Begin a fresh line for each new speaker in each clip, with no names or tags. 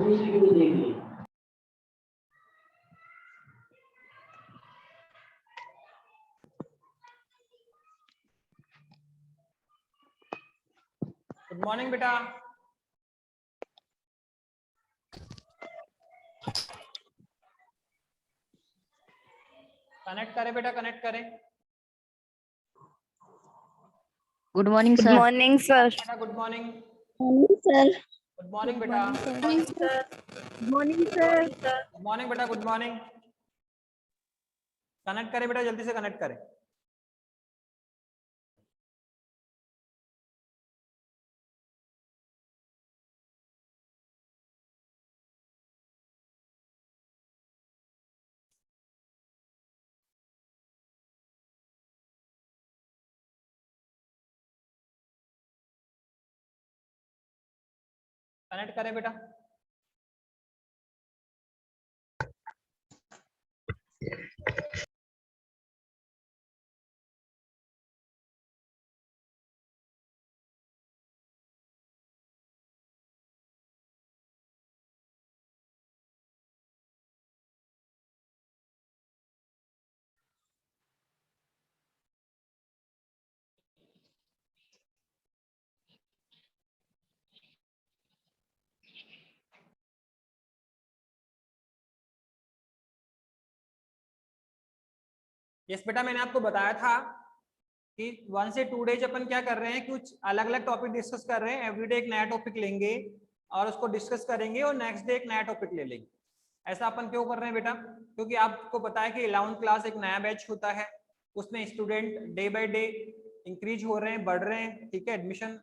Good morning बेटा। Connect करें बेटा, कनेक्ट करें।
Good morning sir.
Good morning sir.
Good morning
sir.
Good morning बेटा।
Good morning sir.
Good morning बेटा, good morning. Connect करें बेटा, जल्दी से कनेक्ट करें। कनेक्ट करें बेटा। यस बेटा, मैंने आपको बताया था कि 1 से 2 डेज अपन क्या कर रहे हैं, कुछ अलग अलग टॉपिक डिस्कस कर रहे हैं। एवरीडे एक नया टॉपिक लेंगे और उसको डिस्कस करेंगे और नेक्स्ट डे एक नया टॉपिक ले लेंगे। ऐसा अपन क्यों कर रहे हैं बेटा? क्योंकि आपको पता है कि 11th क्लास एक नया बैच होता है, उसमें student day by day increase हो रहे हैं, बढ़ रहे हैं। ठीक है, एडमिशन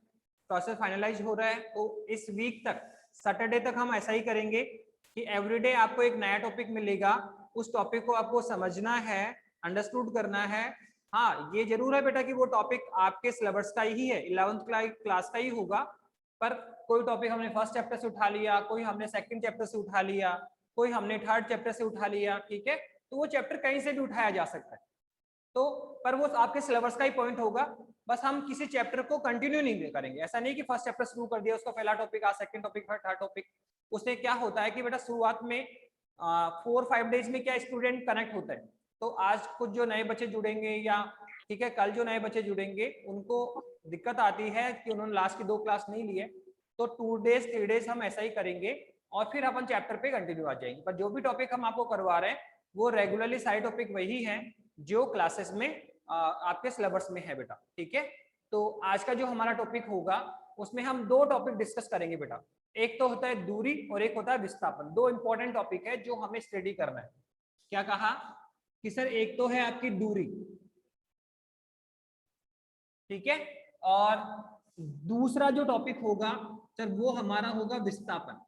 प्रोसेस फाइनलाइज हो रहा है। तो इस वीक तक, सैटरडे तक हम ऐसा ही करेंगे कि एवरीडे आपको एक नया टॉपिक मिलेगा, उस टॉपिक को आपको समझना है, अंडरस्टूड करना है। हाँ, ये जरूर है बेटा कि वो टॉपिक आपके सिलेबस का ही है, 11th क्लास का ही होगा, पर कोई टॉपिक हमने फर्स्ट चैप्टर से उठा लिया, कोई हमने सेकंड चैप्टर से उठा लिया, कोई हमने थर्ड चैप्टर से उठा लिया। ठीक है, तो वो चैप्टर कहीं से भी उठाया जा सकता है। तो पर वो आपके सिलेबस का ही पॉइंट होगा। बस हम किसी चैप्टर को कंटिन्यू नहीं करेंगे। ऐसा नहीं कि फर्स्ट चैप्टर शुरू कर दिया, उसका पहला टॉपिक आज, सेकंड टॉपिक, थर्ड टॉपिक। उससे क्या होता है कि बेटा शुरुआत में 4-5 डेज में क्या स्टूडेंट कनेक्ट होता है। तो आज कुछ जो नए बच्चे जुड़ेंगे या ठीक है कल जो नए बच्चे जुड़ेंगे, उनको दिक्कत आती है कि उन्होंने लास्ट की 2 क्लास नहीं लिए। तो 2 डेज 3 डेज हम ऐसा ही करेंगे और फिर अपन चैप्टर पे कंटिन्यू आ जाएंगे। पर जो भी टॉपिक हम आपको करवा रहे हैं वो रेगुलरली सारे टॉपिक वही है जो क्लासेस में आपके सिलेबस में है बेटा। ठीक है, तो आज का जो हमारा टॉपिक होगा उसमें हम 2 टॉपिक डिस्कस करेंगे बेटा। एक तो होता है दूरी और एक होता है विस्थापन। 2 इंपॉर्टेंट टॉपिक है जो हमें स्टडी करना है। क्या कहा कि सर? एक तो है आपकी दूरी, ठीक है, और दूसरा जो टॉपिक होगा सर वो हमारा होगा विस्थापन।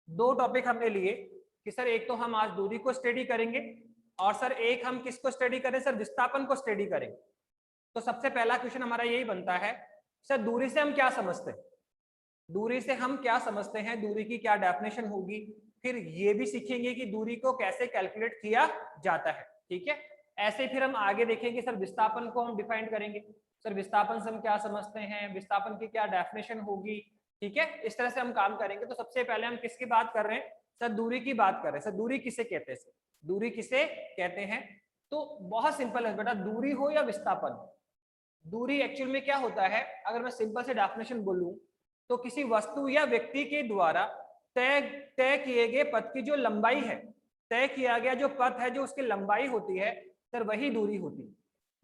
2 टॉपिक हमने लिए कि सर एक तो हम आज दूरी को स्टडी करेंगे और सर एक हम किसको स्टडी करें? सर विस्थापन को स्टडी करेंगे। तो सबसे पहला क्वेश्चन हमारा यही बनता है, सर दूरी से हम क्या समझते हैं? दूरी से हम क्या समझते हैं, दूरी की क्या डेफिनेशन होगी, फिर ये भी सीखेंगे कि दूरी को कैसे कैलकुलेट किया जाता है। ठीक है, ऐसे फिर हम आगे देखेंगे सर विस्थापन को हम डिफाइन करेंगे। सर विस्थापन से हम क्या समझते हैं, विस्थापन की क्या डेफिनेशन होगी। ठीक है, इस तरह से हम काम करेंगे। तो सबसे पहले हम किसकी बात कर रहे हैं? सर दूरी की बात कर रहे हैं। सर दूरी किसे कहते हैं? दूरी किसे कहते हैं? तो बहुत सिंपल है बेटा, दूरी हो या विस्थापन, दूरी एक्चुअल में क्या होता है, अगर मैं सिंपल से डेफिनेशन बोलूं तो किसी वस्तु या व्यक्ति के द्वारा तय किए गए पथ की जो लंबाई है, तय किया गया जो पथ है, जो उसकी लंबाई होती है सर वही दूरी होती है।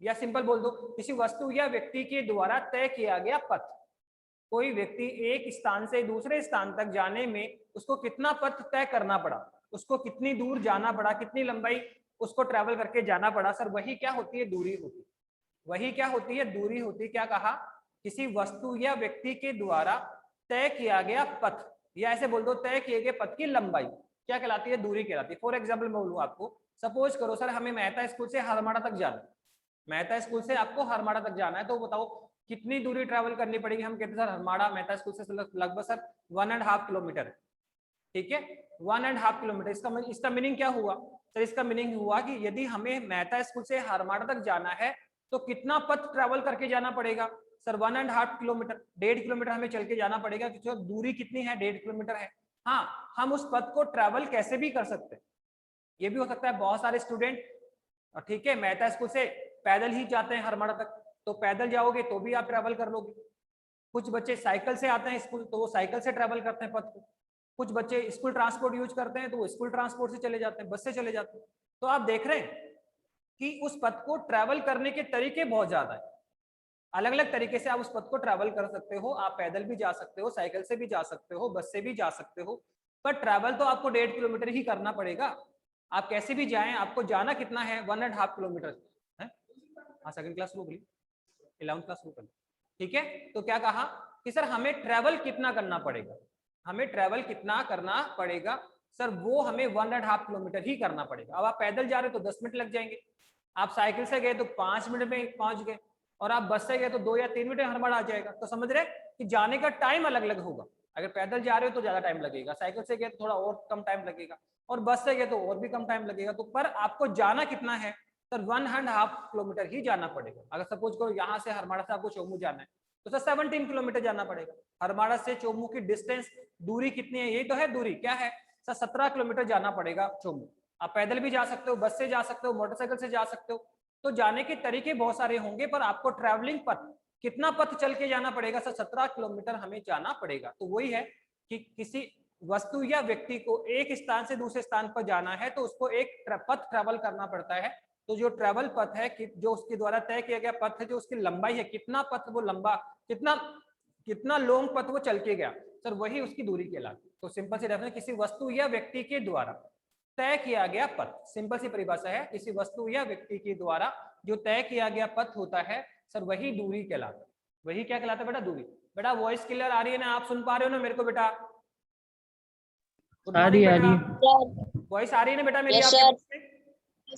या सिंपल बोल दो, किसी वस्तु या व्यक्ति के द्वारा तय किया गया पथ। कोई व्यक्ति एक स्थान से दूसरे स्थान तक जाने में उसको कितना पथ तय करना पड़ा, उसको कितनी दूर जाना पड़ा, कितनी लंबाई उसको ट्रेवल करके जाना पड़ा, सर वही क्या होती है? दूरी होती है। वही क्या होती है? दूरी होती है। क्या कहा? किसी वस्तु या व्यक्ति के द्वारा तय किया गया पथ, या ऐसे बोल दो तय किए गए पथ की लंबाई क्या कहलाती है? दूरी कहलाती है। फॉर एग्जाम्पल मैं बोलूँ आपको, सपोज करो सर हमें मेहता स्कूल से हरमाड़ा तक जाना, मेहता स्कूल से आपको हरमाड़ा तक जाना है, तो बताओ कितनी दूरी ट्रेवल करनी पड़ेगी? हम कहते हैं सर हरमाड़ा मेहता स्कूल से लगभग सर 1.5 किलोमीटर। ठीक है, 1.5 किलोमीटर। इसका मीनिंग क्या हुआ सर? इसका मीनिंग हुआ कि यदि हमें मेहता स्कूल से हरमाड़ा तक जाना है तो कितना पथ ट्रेवल करके जाना पड़ेगा? सर 1.5 किलोमीटर, 1.5 किलोमीटर हमें चल के जाना पड़ेगा, क्योंकि दूरी कितनी है, 1.5 किलोमीटर है। हाँ, हम उस पथ को ट्रैवल कैसे भी कर सकते हैं। ये भी हो सकता है बहुत सारे स्टूडेंट, ठीक है, मेहता स्कूल से पैदल ही जाते हैं हरमाड़ा तक, तो पैदल जाओगे तो भी आप ट्रैवल कर लोगे। कुछ बच्चे साइकिल से आते हैं स्कूल, तो वो साइकिल से ट्रैवल करते हैं पथ को। कुछ बच्चे स्कूल ट्रांसपोर्ट यूज करते हैं, तो वो स्कूल ट्रांसपोर्ट से चले जाते हैं, बस से चले जाते हैं। तो आप देख रहे हैं कि उस पथ को ट्रैवल करने के तरीके बहुत ज्यादा है। अलग अलग तरीके से आप उस पथ को ट्रैवल कर सकते हो। आप पैदल भी जा सकते हो, साइकिल से भी जा सकते हो, बस से भी जा सकते हो, पर ट्रैवल तो आपको 1.5 किलोमीटर ही करना पड़ेगा। आप कैसे भी जाएं, आपको जाना कितना है, 1.5 किलोमीटर है। हाँ, सेकंड क्लास शुरू करिए, 11th क्लास शुरू करिए, ठीक है। तो क्या कहा कि सर हमें ट्रैवल कितना करना पड़ेगा, हमें ट्रैवल कितना करना पड़ेगा सर, वो हमें 1.5 किलोमीटर ही करना पड़ेगा। अब आप पैदल जा रहे हो तो 10 मिनट लग जाएंगे, आप साइकिल से गए तो 5 मिनट में पहुंच गए, और आप बस से गए तो 2 या 3 मिनट में हरमाड़ा आ जाएगा। तो समझ रहे कि जाने का टाइम अलग अलग होगा। अगर पैदल जा रहे हो तो ज्यादा टाइम लगेगा, साइकिल से गए तो थोड़ा और कम टाइम लगेगा, और बस से गए तो और भी कम टाइम लगेगा। तो पर आपको जाना कितना है सर, 1.5 किलोमीटर ही जाना पड़ेगा। अगर सपोज करो यहाँ से हरमाड़ा से आपको चोमू जाना है तो सर 17 किलोमीटर जाना पड़ेगा। हरमाड़ा से चोमू की डिस्टेंस, दूरी कितनी है, यही तो है दूरी, क्या है सर, 17 किलोमीटर जाना पड़ेगा चोमू। आप पैदल भी जा सकते हो, बस से जा सकते हो, मोटरसाइकिल से जा सकते हो। तो जाने के तरीके बहुत सारे होंगे, पर आपको ट्रैवलिंग पथ, कितना पथ चल के जाना पड़ेगा सर, 17 किलोमीटर हमें जाना पड़ेगा। तो वही है कि किसी वस्तु या व्यक्ति को एक स्थान से दूसरे स्थान पर जाना है तो उसको एक पथ ट्रैवल करना पड़ता है। तो जो ट्रैवल पथ है कि जो उसके द्वारा तय किया गया पथ है, जो उसकी लंबाई है, कितना पथ वो लंबा, कितना लॉन्ग पथ वो चल के गया सर, वही उसकी दूरी कहलाती है। तो सिंपल सी डेफिनेशन, किसी वस्तु या व्यक्ति के द्वारा तय किया गया पथ, सिंपल सी परिभाषा है, किसी वस्तु या व्यक्ति के द्वारा जो तय किया गया पथ होता है सर, वही दूरी कहलाता है। वही क्या कहलाता है बेटा, दूरी। बेटा वॉइस क्लियर आ रही है ना, आप सुन पा रहे हो ना मेरे को बेटा? गुड मॉर्निंग बेटा, वॉइस आ रही है ना बेटा मेरी आपके?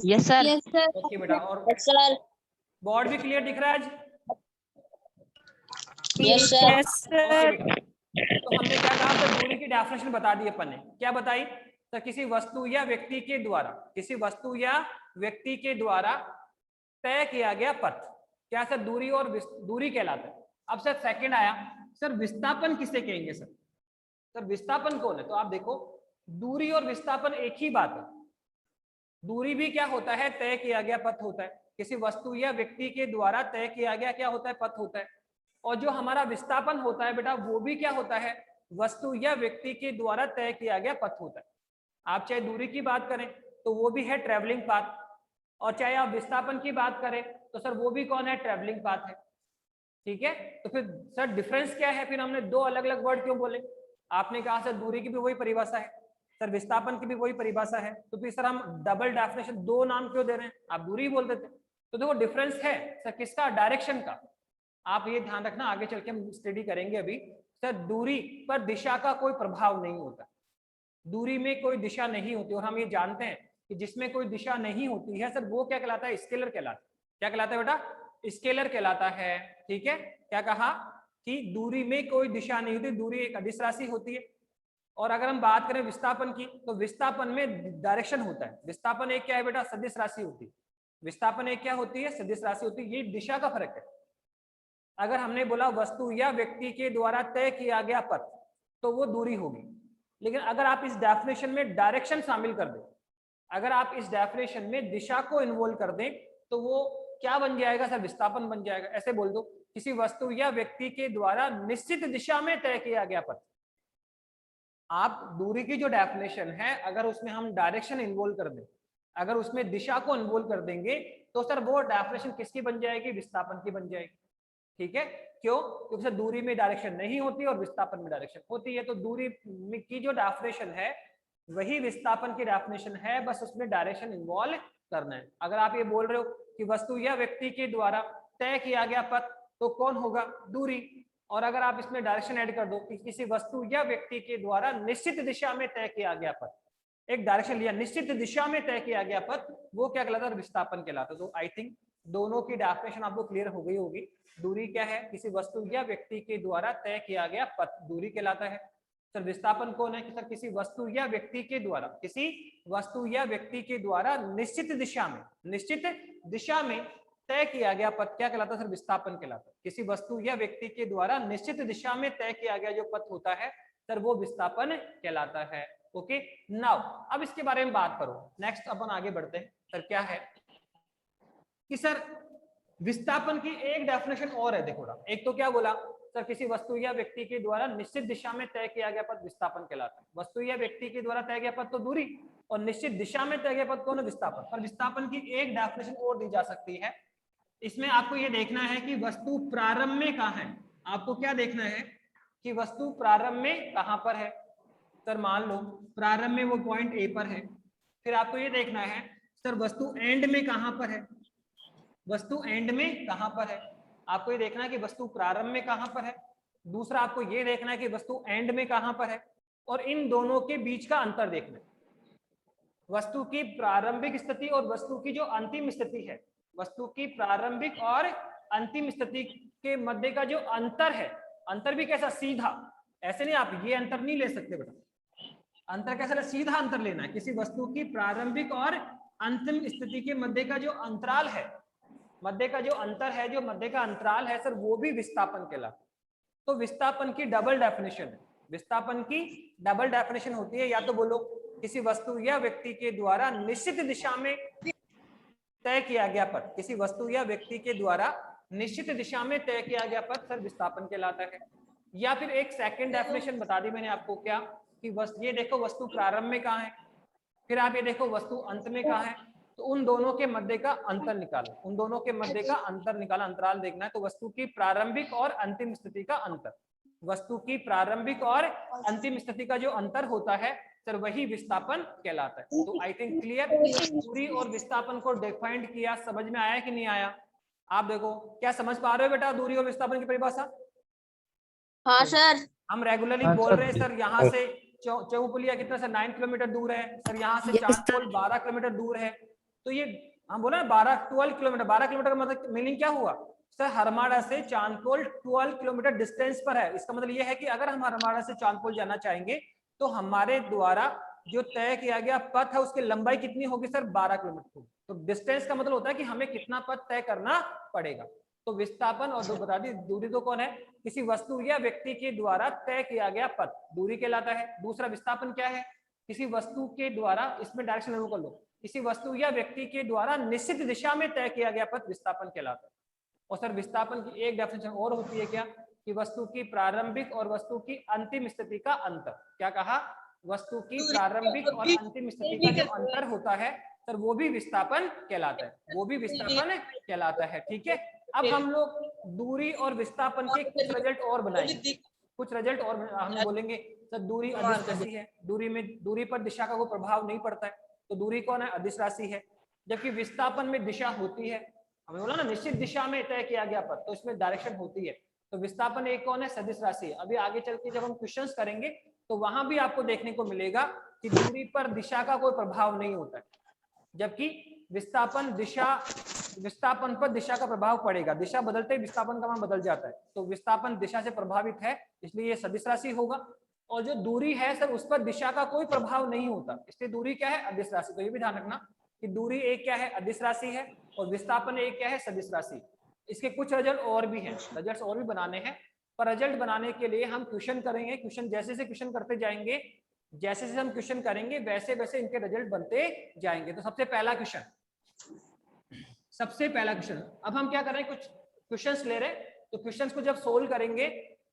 Yes sir.
Yes sir.
Okay बेटा, और
सर।
बोर्ड भी क्लियर दिख रहा है आज?
यस
ओके बेटा, तो हमने क्या कहा सर, दूरी की डेफिनेशन बता दी अपन ने। क्या बताई सर, किसी वस्तु या व्यक्ति के द्वारा, किसी वस्तु या व्यक्ति के द्वारा तय किया गया पथ, क्या सर, दूरी, और दूरी कहलाता है। अब सर सेकंड आया, सर विस्थापन किसे कहेंगे सर? सर विस्थापन कौन है? तो आप देखो, दूरी और विस्थापन एक ही बात है। दूरी भी क्या होता है, तय किया गया पथ होता है। किसी वस्तु या व्यक्ति के द्वारा तय किया गया क्या होता है, पथ होता है। और जो हमारा विस्थापन होता है बेटा, वो भी क्या होता है, वस्तु या व्यक्ति के द्वारा तय किया गया पथ होता है। आप चाहे दूरी की बात करें तो वो भी है ट्रेवलिंग पाथ, और चाहे आप विस्थापन की बात करें तो सर वो भी कौन है, ट्रेवलिंग पाथ है। ठीक है, तो फिर सर डिफरेंस क्या है, फिर हमने दो अलग अलग वर्ड क्यों बोले? आपने कहा सर दूरी की भी वही परिभाषा है, सर विस्थापन की भी वही परिभाषा है, तो फिर सर हम डबल डेफिनेशन, दो नाम क्यों दे रहे हैं? आप दूरी बोल देते। तो देखो डिफरेंस है सर किसका, डायरेक्शन का। आप ये ध्यान रखना, आगे चल के हम स्टडी करेंगे अभी। सर दूरी पर दिशा का कोई प्रभाव नहीं होता, दूरी में कोई दिशा नहीं होती, और हम ये जानते हैं कि जिसमें कोई दिशा नहीं होती है सर, वो क्या कहलाता है, स्केलर कहलाता है। क्या कहलाता है बेटा? स्केलर कहलाता है। ठीक है, क्या कहा कि दूरी में कोई दिशा नहीं होती, दूरी एक अदिश राशि होती है। और अगर हम बात करें विस्थापन की, तो विस्थापन में डायरेक्शन होता है। विस्थापन एक क्या है बेटा, सदिश राशि होती है। विस्थापन एक क्या होती है, सदिश राशि होती है। ये दिशा का फर्क है। अगर हमने बोला वस्तु या व्यक्ति के द्वारा तय किया गया पथ, तो वो दूरी होगी। लेकिन अगर आप इस डेफिनेशन में डायरेक्शन शामिल कर दें, अगर आप इस डेफिनेशन में दिशा को इन्वॉल्व कर दें, तो वो क्या बन जाएगा सर, विस्थापन बन जाएगा। ऐसे बोल दो, किसी वस्तु या व्यक्ति के द्वारा निश्चित दिशा में तय किया गया पथ। आप दूरी की जो डेफिनेशन है, अगर उसमें हम डायरेक्शन इन्वॉल्व कर दें, अगर उसमें दिशा को इन्वॉल्व कर देंगे, तो सर वो डेफिनेशन किसकी बन जाएगी, विस्थापन की बन जाएगी। ठीक है, क्यों? क्योंकि सर दूरी में डायरेक्शन नहीं होती और विस्थापन में डायरेक्शन होती है। तो दूरी की जो डेफिनेशन है वही विस्थापन की डेफिनेशन है, बस उसमें डायरेक्शन इन्वॉल्व करना है। अगर आप ये बोल रहे हो कि वस्तु या व्यक्ति के द्वारा तय किया गया पथ, तो कौन होगा, दूरी। और अगर आप इसमें डायरेक्शन ऐड कर दो कि किसी वस्तु या व्यक्ति के द्वारा निश्चित दिशा में तय किया गया पथ, एक डायरेक्शन लिया, निश्चित दिशा में तय किया गया पथ, वो क्या कहलाता है, विस्थापन कहलाता है। तो आई थिंक दोनों की डेफिनेशन आपको क्लियर हो गई होगी। दूरी क्या है, किसी वस्तु या व्यक्ति के द्वारा तय किया गया पथ, दूरी कहलाता है। सर विस्थापन कौन है, कि सर किसी वस्तु या व्यक्ति के द्वारा, किसी वस्तु या व्यक्ति के द्वारा निश्चित दिशा में, निश्चित दिशा में तय किया गया पथ क्या कहलाता है सर? विस्थापन कहलाता है। किसी वस्तु या व्यक्ति के द्वारा निश्चित दिशा में तय किया गया जो पथ होता है सर वो विस्थापन कहलाता है। ओके नाउ अब इसके बारे में बात करो। नेक्स्ट अपन आगे बढ़ते हैं सर। क्या है कि सर विस्थापन की एक डेफिनेशन और है। देखो ना, एक तो क्या बोला सर, किसी वस्तु या व्यक्ति के द्वारा निश्चित दिशा में तय किया गया पथ विस्थापन कहलाता है। वस्तु या व्यक्ति के द्वारा तय गया पथ तो दूरी, और निश्चित दिशा में तय गया पथ कौन है? विस्थापन। पर विस्थापन की एक डेफिनेशन और दी जा सकती है। इसमें आपको ये देखना है कि वस्तु प्रारंभ में कहाँ है। आपको क्या देखना है कि वस्तु प्रारंभ में कहाँ पर है। सर मान लो प्रारंभ में वो पॉइंट ए पर है। फिर आपको ये देखना है सर वस्तु एंड में कहाँ पर है। वस्तु एंड में कहाँ पर है, आपको ये देखना है कि वस्तु प्रारंभ में कहाँ पर है। दूसरा आपको ये देखना है कि वस्तु एंड में कहाँ पर है, और इन दोनों के बीच का अंतर देखना है। वस्तु की प्रारंभिक स्थिति और वस्तु की जो अंतिम स्थिति है, वस्तु की प्रारंभिक और अंतिम स्थिति के मध्य का जो अंतर है, अंतर भी कैसा? सीधा। ऐसे नहीं, आप ये अंतर नहीं ले सकते बेटा। अंतर कैसा? सीधा अंतर लेना है। किसी वस्तु की प्रारंभिक और अंतिम स्थिति के मध्य का जो अंतराल है, मध्य का जो अंतर है, जो मध्य का अंतराल है सर, वो भी विस्थापन कहलाता है। तो विस्थापन की डबल डेफिनेशन है। विस्थापन की डबल डेफिनेशन होती है, या तो बोलो किसी वस्तु या व्यक्ति के द्वारा निश्चित दिशा में तय किया गया पथ, किसी वस्तु या व्यक्ति के द्वारा निश्चित दिशा में तय किया गया पथ सर विस्थापन कहलाता है। या फिर एक सेकंड डेफिनेशन बता दी मैंने आपको, क्या कि ये देखो वस्तु प्रारंभ में कहाँ है, फिर आप ये देखो वस्तु अंत में कहाँ है, तो उन दोनों के मध्य का अंतर निकालो। उन दोनों के मध्य का अंतर निकाला, अंतराल देखना है। तो वस्तु की प्रारंभिक और अंतिम स्थिति का अंतर, वस्तु की प्रारंभिक और अंतिम स्थिति का जो अंतर होता है सर वही विस्थापन कहलाता है। तो आई थिंक क्लियर, दूरी और विस्थापन को डिफाइंड किया, समझ में आया कि नहीं आया? आप देखो क्या समझ पा रहे हो बेटा दूरी और विस्थापन की परिभाषा?
हाँ सर।
हम रेगुलरली बोल रहे हैं सर यहाँ से चौपुलिया कितना सर 9 किलोमीटर दूर है सर, यहाँ से चांदपोल 12 किलोमीटर दूर है। तो ये हम बोला ना 12 किलोमीटर, 12 किलोमीटर का मतलब मीनिंग क्या हुआ सर? हरमाड़ा से चांदपोल 12 किलोमीटर डिस्टेंस पर है। इसका मतलब ये है कि अगर हम हरमाड़ा से चांदपोल जाना चाहेंगे तो हमारे द्वारा जो तय किया गया पथ है उसकी लंबाई कितनी होगी सर? 12 किलोमीटर होगी। तो डिस्टेंस का मतलब होता है कि हमें कितना पथ तय करना पड़ेगा। तो विस्थापन और बता दी दूरी तो कौन है? किसी वस्तु या व्यक्ति के द्वारा तय किया गया पथ दूरी कहलाता है। दूसरा विस्थापन क्या है? किसी वस्तु के द्वारा, इसमें डायरेक्शन जरूर कर लो, किसी वस्तु या व्यक्ति के द्वारा निश्चित दिशा में तय किया गया पथ विस्थापन कहलाता है। और सर विस्थापन की एक डेफिनेशन और होती है, क्या कि वस्तु की प्रारंभिक और वस्तु की अंतिम स्थिति का अंतर। क्या कहा? वस्तु की प्रारंभिक और अंतिम स्थिति का जो अंतर होता है सर वो भी विस्थापन कहलाता है, वो भी विस्थापन कहलाता है। ठीक है, अब हम लोग दूरी और विस्थापन के कुछ रिजल्ट और बनाएंगे। कुछ रिजल्ट और हम बोलेंगे सर दूरी अदिश राशि है, दूरी पर दिशा का कोई प्रभाव नहीं पड़ता है, तो दूरी कौन है? अदिश राशि है। जबकि विस्थापन में दिशा होती है, हमने बोला ना निश्चित दिशा में तय किया गया पथ, तो इसमें डायरेक्शन होती है। तो विस्थापन एक कौन है? सदिश राशि है। अभी आगे चल के जब हम क्वेश्चंस करेंगे तो वहां भी आपको देखने को मिलेगा कि दूरी पर दिशा का कोई प्रभाव नहीं होता है, जबकि विस्थापन पर दिशा का प्रभाव पड़ेगा। दिशा बदलते ही विस्थापन का मान बदल जाता है। तो विस्थापन दिशा से प्रभावित है, इसलिए ये सदिश राशि होगा। और जो दूरी है सर उस पर दिशा का कोई प्रभाव नहीं होता, इसलिए दूरी क्या है? अदिश राशि। तो ये भी ध्यान रखना कि दूरी एक क्या है? अदिश राशि है, और विस्थापन एक क्या है? सदिश राशि। इसके कुछ रिजल्ट और भी हैं, रिजल्ट और भी बनाने हैं, पर रिजल्ट बनाने के लिए हम क्वेश्चन करेंगे। क्वेश्चन जैसे क्वेश्चन करते जाएंगे, जैसे हम क्वेश्चन करेंगे वैसे वैसे इनके रिजल्ट बनते जाएंगे। तो सबसे पहला क्वेश्चन, अब हम क्या कर रहे हैं, कुछ क्वेश्चंस ले रहे हैं। तो क्वेश्चंस को जब सोल्व करेंगे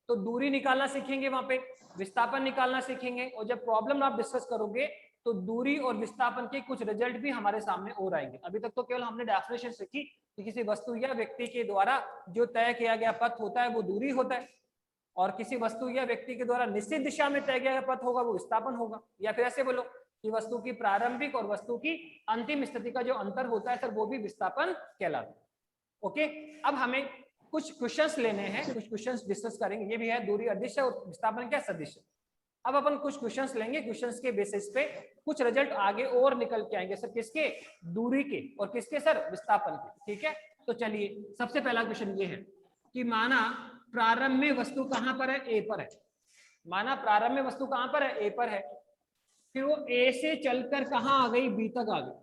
तो दूरी निकालना सीखेंगे, वहां पे विस्थापन निकालना सीखेंगे, और जब प्रॉब्लम आप डिस्कस करोगे तो दूरी और विस्थापन के कुछ रिजल्ट भी हमारे सामने और आएंगे। अभी तक तो केवल हमने डेफिनेशन सीखी कि किसी वस्तु या व्यक्ति के द्वारा जो तय किया गया पथ होता है वो दूरी होता है, और किसी वस्तु या व्यक्ति के द्वारा निश्चित दिशा में तय किया गया पथ होगा वो विस्थापन होगा। या फिर ऐसे बोलो कि वस्तु की प्रारंभिक और वस्तु की अंतिम स्थिति का जो अंतर होता है सर वो भी विस्थापन कहलाता है। ओके, अब हमें कुछ क्वेश्चंस लेने हैं, कुछ क्वेश्चंस डिस्कस करेंगे। ये भी है दूरी अदिश है और विस्थापन क्या? सदिश है। अब अपन कुछ क्वेश्चंस लेंगे, क्वेश्चंस के बेसिस पे कुछ रिजल्ट आगे और निकल के आएंगे सर, किसके? दूरी के, और किसके सर? विस्थापन के। ठीक है, तो चलिए सबसे पहला क्वेश्चन ये है कि माना प्रारंभ में वस्तु कहां पर है? ए पर है। माना प्रारंभ में वस्तु कहां पर है? ए पर है। फिर वो ए से चलकर कहां आ गई? बी तक आ गई।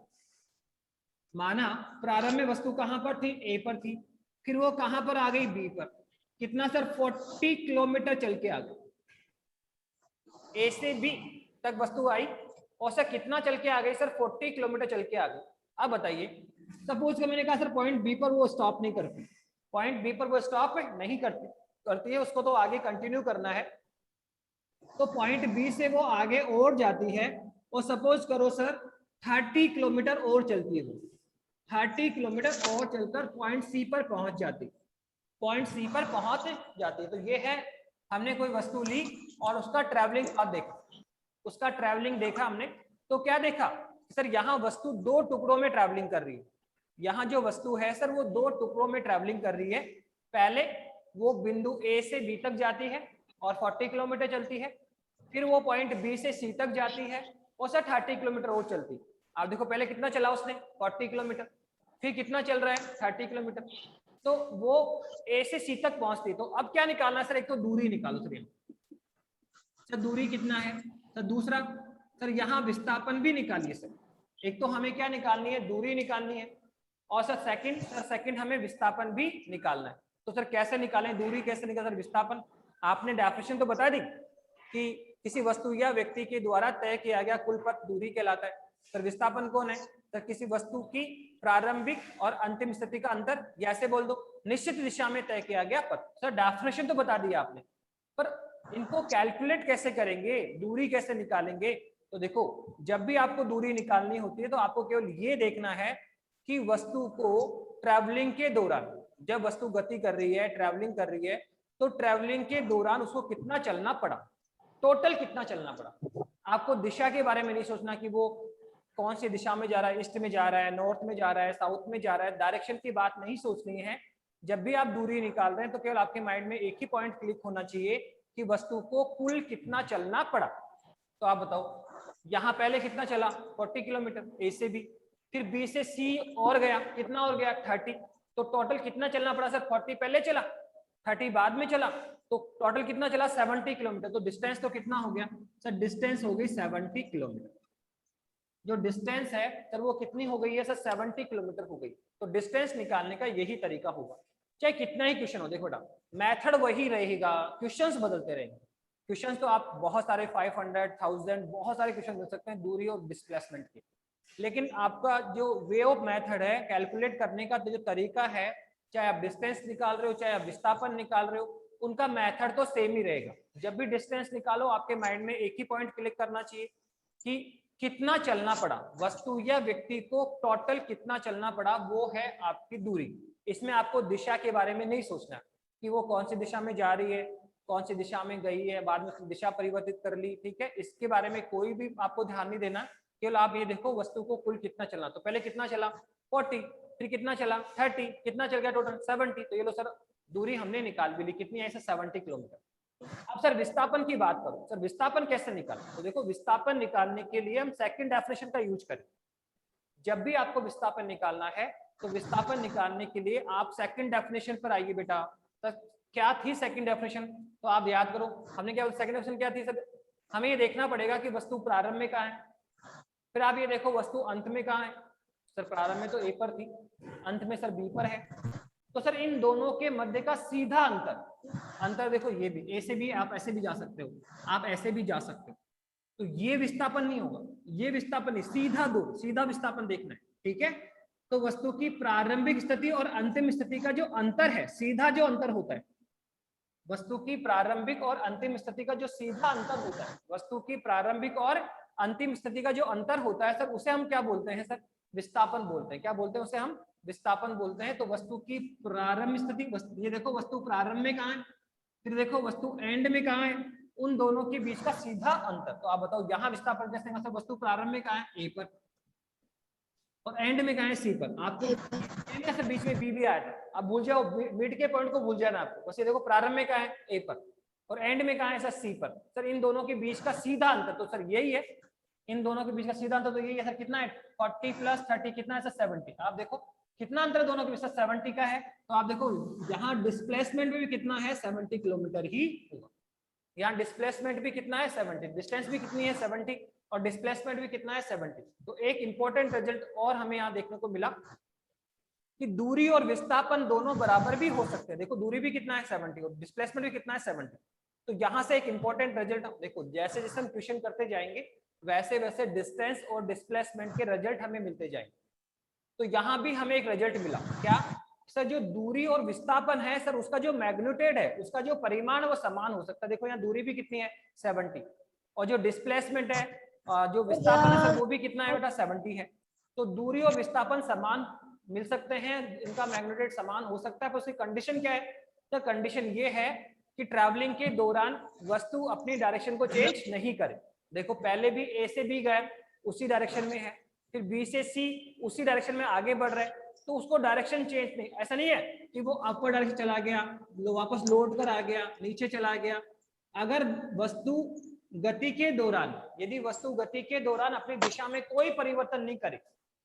माना प्रारंभ में वस्तु कहां पर थी, ए पर थी, फिर वो कहां पर आ गई, बी पर। कितना सर, 40 किलोमीटर चल के आ गई, ए से बी तक वस्तु आई और सर कितना चल के आ गई सर, 40 किलोमीटर चल के आ गई। अब बताइए, सपोज कि मैंने कहा सर पॉइंट बी पर वो स्टॉप नहीं करती, पॉइंट बी पर वो स्टॉप नहीं करती है, उसको तो आगे कंटिन्यू करना है। तो पॉइंट बी से वो आगे और जाती है और सपोज करो सर 30 किलोमीटर और चलती है, वो 30 किलोमीटर और चलकर पॉइंट सी पर पहुंच जाती, पॉइंट सी पर पहुंच जाती है। तो ये है, हमने कोई वस्तु ली और उसका ट्रैवलिंग पाथ देखा, उसका ट्रैवलिंग देखा हमने। तो क्या देखा सर, यहाँ वस्तु दो टुकड़ों में ट्रैवलिंग कर रही है, यहाँ जो वस्तु है सर वो दो टुकड़ों में ट्रैवलिंग कर रही है। पहले वो बिंदु ए से बी तक जाती है और 40 किलोमीटर चलती है, फिर वो पॉइंट बी से सी तक जाती है और सर 30 किलोमीटर और चलती है। आप देखो पहले कितना चला उसने, 40 किलोमीटर, फिर कितना चल रहा है, 30 किलोमीटर। तो वो ए से सी तक पहुंचती। तो अब क्या निकालना सर, एक तो दूरी निकालो सर, दूरी कितना है सर, दूसरा सर यहाँ विस्थापन भी निकालिए सर। एक तो हमें क्या निकालनी है, दूरी निकालनी है, और सर सेकंड हमें विस्थापन भी निकालना है। तो सर कैसे निकालें, दूरी कैसे निकालें, सर विस्थापन। आपने डेफिनेशन तो बता दी कि किसी वस्तु या व्यक्ति के द्वारा तय किया गया कुल पथ दूरी कहलाता है। सर विस्थापन कौन है, सर किसी वस्तु की प्रारंभिक और अंतिम स्थिति का अंतर, या ऐसे बोल दो निश्चित दिशा में तय किया गया पथ। सर डेफिनेशन तो बता दिया आपने, पर इनको कैलकुलेट कैसे करेंगे, दूरी कैसे निकालेंगे। तो देखो, जब भी आपको दूरी निकालनी होती है तो आपको केवल ये देखना है कि वस्तु को ट्रैवलिंग के दौरान, जब वस्तु गति कर रही है, ट्रैवलिंग कर रही है, तो ट्रैवलिंग के दौरान उसको कितना चलना पड़ा, टोटल कितना चलना पड़ा। आपको दिशा के बारे में नहीं सोचना कि वो कौन सी दिशा में जा रहा है, ईस्ट में जा रहा है, नॉर्थ में जा रहा है, साउथ में जा रहा है, डायरेक्शन की बात नहीं सोचनी है। जब भी आप दूरी निकाल रहे हैं तो केवल आपके माइंड में एक ही पॉइंट क्लिक होना चाहिए कि वस्तु को कुल कितना चलना पड़ा। तो आप बताओ, यहाँ पहले कितना चला, 40 किलोमीटर ए से बी, फिर बी से सी और गया, कितना और गया, 30। तो टोटल कितना चलना पड़ा सर, 40 पहले चला, 30 बाद में चला, तो टोटल कितना चला, 70 किलोमीटर। तो डिस्टेंस तो कितना हो गया सर, डिस्टेंस हो गई 70 किलोमीटर। जो डिस्टेंस है सर वो कितनी हो गई है सर, 70 किलोमीटर हो गई। तो डिस्टेंस निकालने का यही तरीका होगा, चाहे कितना ही क्वेश्चन हो। देखो बेटा, मेथड वही रहेगा, क्वेश्चंस बदलते रहेंगे। क्वेश्चंस तो आप बहुत सारे 500, 1000 बहुत सारे क्वेश्चन मिल सकते हैं दूरी और डिस्प्लेसमेंट के, लेकिन आपका जो वे ऑफ मेथड है, कैलकुलेट करने का जो तरीका है, चाहे आप डिस्टेंस निकाल रहे हो, चाहे आप विस्थापन निकाल रहे हो, उनका मेथड तो सेम ही रहेगा। जब भी डिस्टेंस निकालो, आपके माइंड में एक ही पॉइंट क्लिक करना चाहिए कि कितना चलना पड़ा, वस्तु या व्यक्ति को टोटल कितना चलना पड़ा, वो है आपकी दूरी। इसमें आपको दिशा के बारे में नहीं सोचना कि वो कौन सी दिशा में जा रही है, कौन सी दिशा में गई है, बाद में दिशा परिवर्तित कर ली, ठीक है, इसके बारे में कोई भी आपको ध्यान नहीं देना। केवल आप ये देखो वस्तु को कुल कितना चलना। तो पहले कितना चला, 40, फिर कितना चला, 30, कितना चल गया टोटल, 70। तो ये लो सर, दूरी हमने निकाल भी ली, कितनी है सर, 70 किलोमीटर। अब सर विस्थापन की बात करो, सर विस्थापन कैसे निकालना। तो देखो, विस्थापन निकालने के लिए हम सेकंड डेफिनेशन का यूज करें। जब भी आपको विस्थापन निकालना है तो विस्थापन निकालने के लिए आप सेकंड डेफिनेशन पर आइए बेटा। तो क्या थी सेकंड डेफिनेशन, तो आप याद करो, हमने क्या सेकंड डेफिनेशन क्या थी सर, हमें ये देखना पड़ेगा कि वस्तु प्रारंभ में कहाँ है, फिर आप ये देखो वस्तु अंत में कहाँ है। सर प्रारंभ में तो ए पर थी, अंत में सर बी पर है। तो सर इन दोनों के मध्य का सीधा अंतर देखो, ये भी ए से बी, आप ऐसे भी जा सकते हो, आप ऐसे भी जा सकते हो। तो ये विस्थापन नहीं होगा, ये विस्थापन नहीं, सीधा दूर, सीधा विस्थापन देखना है, ठीक है। तो वस्तु की प्रारंभिक स्थिति और अंतिम स्थिति का जो अंतर है, सीधा जो अंतर होता है, वस्तु की प्रारंभिक और अंतिम स्थिति का जो सीधा अंतर होता है, वस्तु की प्रारंभिक और अंतिम स्थिति का जो अंतर होता है सर, उसे हम क्या बोलते हैं सर, विस्थापन बोलते हैं। क्या बोलते हैं उसे हम, विस्थापन बोलते हैं। तो वस्तु की प्रारंभ स्थिति, ये देखो वस्तु प्रारंभ में कहाँ है, फिर देखो वस्तु एंड में कहाँ है, उन दोनों के बीच का सीधा अंतर। तो आप बताओ यहाँ विस्थापन कैसे होगा सर, वस्तु प्रारंभ में कहाँ है, ए पर, और एंड में कहाँ है, सी पर। आपको सर बीच में बी भी आया था, आप भूल जाओ, मिड के पॉइंट को भूल जाना आपको। बस ये देखो प्रारंभ में कहाँ है, ए पर, और एंड में कहाँ है सर, सी पर। सर इन दोनों के बीच का सीधा अंतर तो सर यही है, इन दोनों के बीच का सीधा अंतर तो यही है सर। कितना है, 40 + 30 कितना है सर, 70। आप देखो कितना अंतर दोनों के बीच, 70 का है। तो आप देखो यहाँ डिस्प्लेसमेंट भी कितना है, 70 किलोमीटर ही होगा। यहाँ डिस्प्लेसमेंट भी कितना है, 70, डिस्टेंस भी कितनी है, 70। और डिस्प्लेसमेंट भी कितना है 70। तो एक इंपॉर्टेंट रिजल्ट और हमें यहाँ देखने को मिला कि दूरी और विस्थापन दोनों बराबर भी हो सकते हैं। देखो दूरी भी कितना है 70 और डिस्प्लेसमेंट भी कितना है 70। तो यहाँ से एक इंपॉर्टेंट रिजल्ट देखो, जैसे जैसे हम क्वेश्चन करते जाएंगे वैसे वैसे डिस्टेंस और डिस्प्लेसमेंट के रिजल्ट हमें मिलते जाएंगे। तो यहाँ भी हमें एक रिजल्ट मिला, क्या सर जो दूरी और विस्थापन है सर उसका जो मैग्नीट्यूड है, उसका जो परिमाण वो समान हो सकता है। देखो यहाँ दूरी भी कितनी है 70 और जो डिस्प्लेसमेंट है जो विस्थापन है सर वो भी कितना है बेटा 70 है। तो दूरी और विस्थापन समान मिल सकते हैं, इनका मैग्नीट्यूड समान हो सकता है, पर उसकी कंडीशन क्या है? तो कंडीशन ये है कि ट्रैवलिंग के दौरान वस्तु अपनी डायरेक्शन को चेंज नहीं करे। देखो पहले भी ए से बी गया उसी डायरेक्शन में है, फिर बी से सी उसी डायरेक्शन में आगे बढ़ रहा है, तो उसको डायरेक्शन चेंज नहीं, ऐसा नहीं है कि वो अपर डायरेक्शन चला गया वापस लौट कर आ गया नीचे चला गया। अगर वस्तु गति के दौरान, यदि वस्तु गति के दौरान अपनी दिशा में कोई परिवर्तन नहीं करे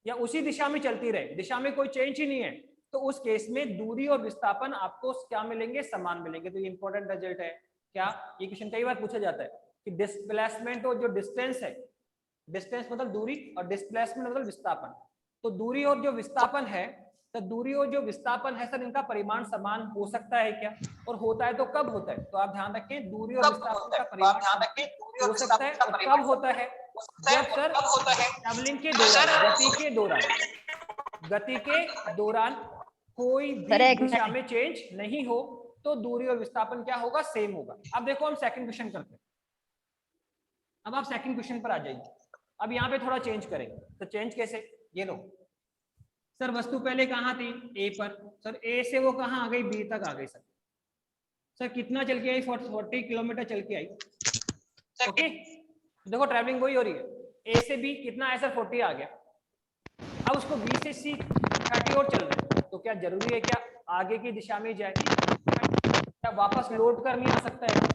या उसी दिशा में चलती रहे, दिशा में कोई चेंज ही नहीं है, तो उस केस में दूरी और विस्थापन आपको क्या मिलेंगे? समान मिलेंगे। तो ये इंपॉर्टेंट रिजल्ट है। क्या ये क्वेश्चन कई बार पूछा जाता है कि डिस्प्लेसमेंट और जो डिस्टेंस है, डिस्टेंस मतलब दूरी और डिस्प्लेसमेंट मतलब विस्थापन, तो दूरी और जो विस्थापन है, तो दूरी और जो विस्थापन है सर इनका परिमाण समान हो सकता है क्या? और होता है तो कब होता है? तो आप ध्यान रखें दूरी और विस्थापन का परिमाण हो सकता है और कब होता है? जब सर ट्रैवलिंग के दौरान, गति के दौरान कोई भी दिशा में चेंज नहीं हो, तो दूरी और विस्थापन क्या होगा? सेम होगा। अब देखो हम सेकंड क्वेश्चन करते हैं। अब आप सेकंड क्वेश्चन पर आ जाइए। अब यहाँ पे थोड़ा चेंज करेंगे। तो चेंज कैसे? ये लो सर वस्तु पहले कहाँ थी? ए पर। सर ए से वो कहाँ आ गई? बी तक आ गई। सर कितना चल के आई? 40 किलोमीटर चल के आई। ओके देखो ट्रैवलिंग वही हो रही है, ए से बी कितना है सर? 40 आ गया। अब उसको बी से सी 30 और चल रहा है, तो क्या जरूरी है क्या आगे की दिशा में जाए? क्या वापस लौट कर नहीं आ सकता है?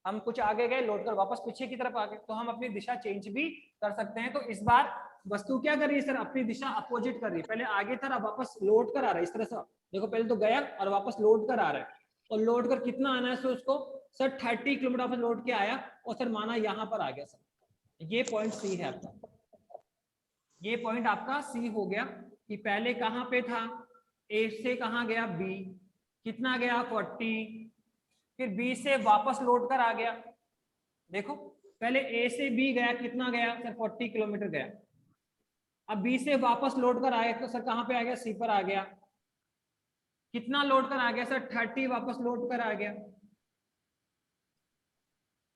हम कुछ आगे गए लौट कर वापस पीछे की तरफ आ गए, तो हम अपनी दिशा चेंज भी कर सकते हैं। तो इस बार वस्तु क्या कर रही है सर? अपनी दिशा अपोजिट कर रही है। पहले आगे था, अब वापस लौट कर आ रहा है। इस तरह से देखो पहले तो गया और वापस लौट कर आ रहा है, और लौट कर कितना आना है सर उसको? सर 30 किलोमीटर वापस लौट के आया और सर माना यहाँ पर आ गया। सर ये पॉइंट सी है आपका, ये पॉइंट आपका सी हो गया कि पहले कहाँ पे था? ए से कहाँ गया? बी। कितना गया? 40। फिर बी से वापस लौट कर आ गया। देखो पहले ए से बी गया, कितना गया सर? 40 किलोमीटर गया। अब बी से वापस लौट कर आया तो सर कहाँ पे आ गया? सी पर आ गया। कितना लौट कर आ गया सर? 30 वापस लौट कर आ गया।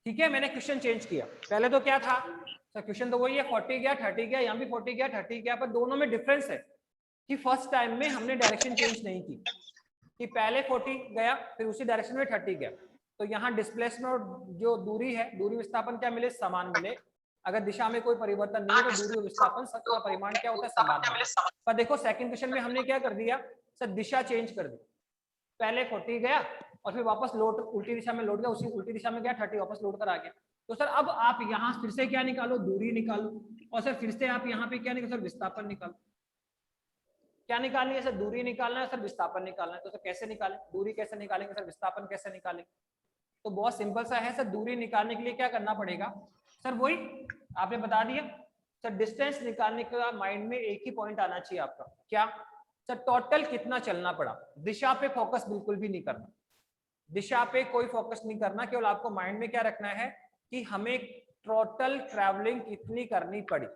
ठीक है, मैंने क्वेश्चन चेंज किया। पहले तो क्या था सर? क्वेश्चन तो वही है, 40 गया 30 गया, यहाँ भी 40 गया 30 गया, पर दोनों में डिफरेंस है कि फर्स्ट टाइम में हमने डायरेक्शन चेंज नहीं की, कि पहले 40 गया फिर उसी डायरेक्शन में 30 गया। तो यहाँ डिस्प्लेसमेंट और जो दूरी है, दूरी विस्थापन क्या मिले? समान मिले। अगर दिशा में कोई परिवर्तन नहीं है तो दूरी और विस्थापन का परिमाण क्या होता है? समान। पर देखो सेकंड क्वेश्चन में हमने क्या कर दिया सर? दिशा चेंज कर दी। पहले 40 गया और फिर वापस लौट उल्टी दिशा में लौट गया, उसी उल्टी दिशा में गया 30 वापस लौट कर आ गया। तो सर अब आप यहाँ फिर से क्या निकालो? दूरी निकालो। और सर फिर से आप यहाँ पे क्या निकालो? सर विस्थापन निकालो। क्या निकालनी है सर? दूरी निकालना है सर, विस्थापन निकालना है। तो सर कैसे निकालें? दूरी कैसे निकालेंगे सर? विस्थापन कैसे निकालेंगे? तो बहुत सिंपल सा है सर। दूरी निकालने के लिए क्या करना पड़ेगा सर? वही आपने बता दिया सर। डिस्टेंस निकालने के बाद माइंड में एक ही पॉइंट आना चाहिए आपका, क्या सर? टोटल कितना चलना पड़ा। दिशा पे फोकस बिल्कुल भी नहीं करना, दिशा पे कोई फोकस नहीं करना, केवल आपको माइंड में क्या रखना है कि हमें टोटल ट्रैवलिंग कितनी करनी पड़ी,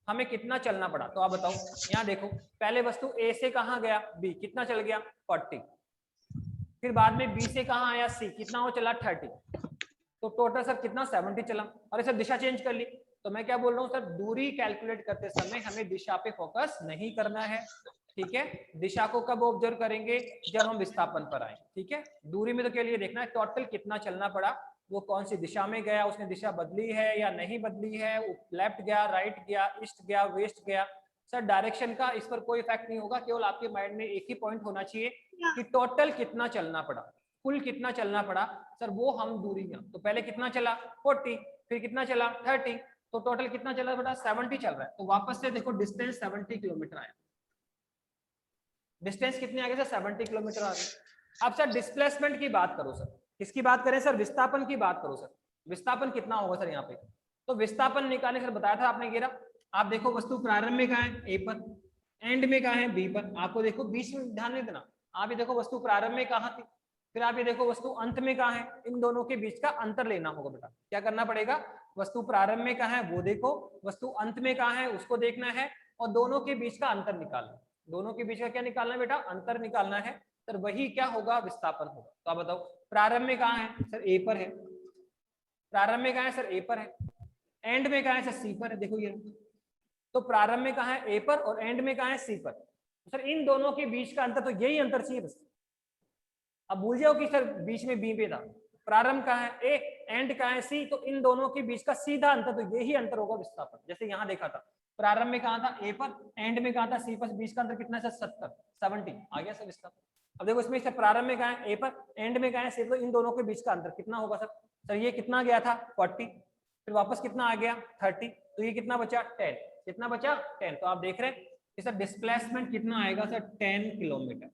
हमें कितना चलना पड़ा। तो आप बताओ, यहाँ देखो पहले वस्तु ए से कहाँ गया? बी। कितना चल गया? 40। फिर बाद में बी से कहाँ आया? सी। कितना वो चला? 30। तो टोटल सर कितना? 70 चला। और सर दिशा चेंज कर ली। तो मैं क्या बोल रहा हूँ सर? दूरी कैलकुलेट करते समय हमें दिशा पे फोकस नहीं करना है। ठीक है, दिशा को कब ऑब्जर्व करेंगे? जब हम विस्थापन पर आए। ठीक है, दूरी में तो के लिए देखना है टोटल कितना चलना पड़ा, वो कौन सी दिशा में गया, उसने दिशा बदली है या नहीं बदली है, लेफ्ट गया, राइट गया, ईस्ट गया, वेस्ट गया। सर डायरेक्शन का इस पर कोई इफेक्ट नहीं होगा, केवल आपके माइंड में एक ही पॉइंट होना चाहिए कि टोटल कितना चलना पड़ा, कुल कितना चलना पड़ा सर, वो हम दूरी में। तो पहले कितना चला? 40। फिर कितना चला? 30। तो टोटल कितना चला बेटा? 70 चल रहा है। तो वापस से देखो डिस्टेंस 70 किलोमीटर आया। डिस्टेंस कितनी आ गई सर? 70 किलोमीटर आ गई। अब सर डिस्प्लेसमेंट की बात करो सर। किसकी बात करें सर? विस्थापन की बात करो सर। विस्थापन कितना होगा सर यहाँ पे? तो विस्थापन निकालने सर बताया था आपने गिरा। आप देखो वस्तु प्रारंभ में कहाँ है, ए पर, एंड में कहाँ है, बी पर। आपको देखो बीच में ध्यान नहीं देना, आप ये देखो वस्तु प्रारंभ में कहाँ थी, फिर आप ये देखो वस्तु अंत में कहाँ है, इन दोनों के बीच का अंतर लेना होगा बेटा। क्या करना पड़ेगा, वस्तु प्रारंभ में कहाँ है वो देखो, वस्तु अंत में कहाँ है उसको देखना है, और दोनों के बीच का अंतर निकालना। दोनों के बीच का क्या निकालना है बेटा, अंतर निकालना है, तो वही क्या होगा, विस्थापन होगा। तो आप बताओ प्रारंभ में कहाँ है सर, ए पर है। प्रारंभ में कहाँ है सर, ए पर है। एंड में कहाँ है सर, सी पर है। देखो ये, तो प्रारंभ में कहाँ है, ए पर, और एंड में कहाँ है, सी पर। तो सर इन दोनों के बीच का अंतर, तो यही अंतर चाहिए बस। अब भूल जाओ कि सर बीच में बी पे था, प्रारंभ कहाँ है ए, एंड कहाँ है सी, तो इन दोनों के बीच का सीधा अंतर, तो यही अंतर होगा विस्थापन। जैसे यहाँ देखा था, प्रारंभ में कहाँ था, ए पर, एंड में कहाँ था, सी पर, बीच का अंतर कितना है सर, 70 आ गया सर विस्थापन। अब देखो इसमें सर प्रारंभ में कहाँ है, ए पर, एंड में कहाँ है, सी पर, इन दोनों के बीच का अंतर कितना होगा सर। सर ये कितना गया था 40, फिर वापस कितना आ गया 30, तो ये कितना बचा 10। कितना बचा 10। तो आप देख रहे हैं कि सर डिस्प्लेसमेंट कितना आएगा सर, 10 किलोमीटर।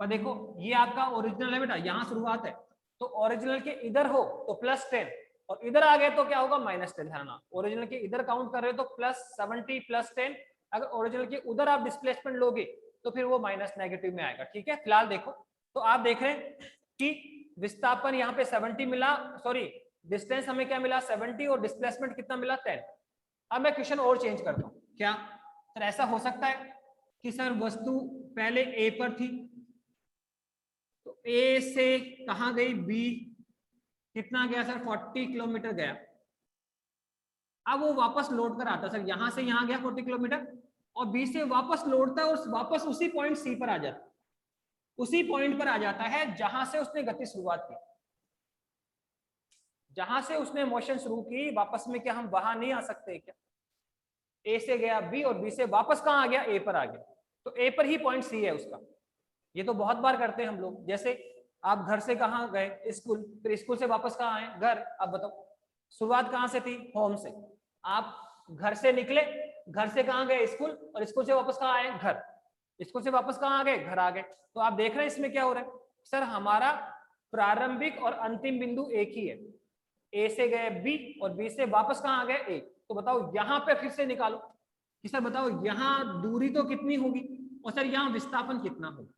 पर देखो ये आपका ओरिजिनल है बेटा, यहाँ शुरुआत है, तो ओरिजिनल के इधर हो तो +10, और इधर आ गए तो क्या होगा -10। ध्यान, ओरिजिनल के इधर काउंट कर रहे हो तो +70 +10, अगर ओरिजिनल के उधर आप डिस्प्लेसमेंट लोगे तो फिर वो नेगेटिव में आएगा। ठीक है, फिलहाल देखो तो आप देख रहे हैं कि विस्थापन यहाँ पे 70 मिला, सॉरी डिस्टेंस हमें क्या मिला 70, और डिस्प्लेसमेंट कितना मिला 10। अब मैं क्वेश्चन और चेंज करता हूँ, क्या सर ऐसा हो सकता है कि सर वस्तु पहले ए पर थी, तो ए से कहां गई बी, कितना गया सर 40 किलोमीटर गया। अब वो वापस लौट कर आता सर, यहां से यहां गया 40 किलोमीटर, और बी से वापस लौटता है और वापस उसी पॉइंट सी पर आ जाता है, उसी पॉइंट पर आ जाता है जहां से उसने गति शुरुआत की, जहां से उसने मोशन शुरू की। वापस में क्या हम वहां नहीं आ सकते क्या, ए से गया बी और बी से वापस कहां आ गया, ए पर आ गया, तो ए पर ही पॉइंट सी है उसका। ये तो बहुत बार करते हैं हम लोग, जैसे आप घर से कहाँ गए स्कूल, फिर स्कूल से वापस कहाँ आए घर। अब बताओ शुरुआत कहाँ से थी, होम से, आप घर से निकले, घर से कहाँ गए स्कूल, और स्कूल से वापस कहाँ आए घर, स्कूल से वापस कहाँ आ गए, घर आ गए। तो आप देख रहे हैं इसमें क्या हो रहा है सर, हमारा प्रारंभिक और अंतिम बिंदु एक ही है, ए से गए बी और बी से वापस कहाँ आ गए ए। तो बताओ यहाँ पे फिर से निकालो कि सर बताओ यहाँ दूरी तो कितनी होगी, और सर यहाँ विस्थापन कितना होगा,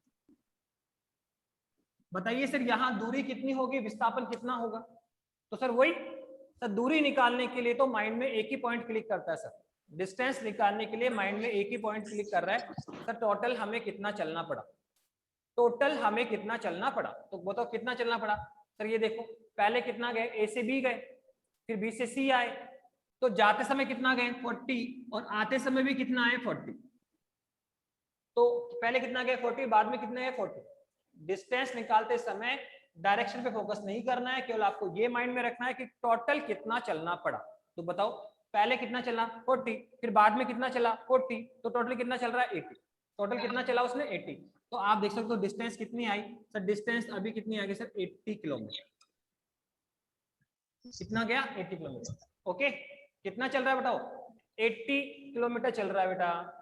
बताइए सर यहाँ दूरी कितनी होगी, विस्थापन कितना होगा। तो सर वही सर दूरी निकालने के लिए तो माइंड में एक ही पॉइंट क्लिक करता है सर, डिस्टेंस निकालने के लिए माइंड में एक ही पॉइंट क्लिक कर रहा है सर, टोटल हमें कितना चलना पड़ा, टोटल हमें कितना चलना पड़ा। तो बताओ कितना चलना पड़ा सर, ये देखो पहले कितना गए, ए से बी गए, फिर बी से सी आए, तो जाते समय कितना गए 40, और आते समय भी कितना आए 40। तो पहले कितना गए 40, बाद में कितना है 40। डिस्टेंस निकालते समय डायरेक्शन पे फोकस नहीं करना है, केवल आपको ये माइंड में रखना है कि टोटल कितना चलना पड़ा। तो बताओ पहले कितना चला 40, फिर बाद में कितना चला 40, तो टोटल कितना चल रहा है 80। टोटल कितना चला उसने 80। तो आप देख सकते हो डिस्टेंस कितनी आई सर, डिस्टेंस अभी कितनी आ गई सर 80 किलोमीटर। कितना गया 80 किलोमीटर। ओके, कितना चल रहा है बताओ, 80 किलोमीटर चल रहा है बेटा।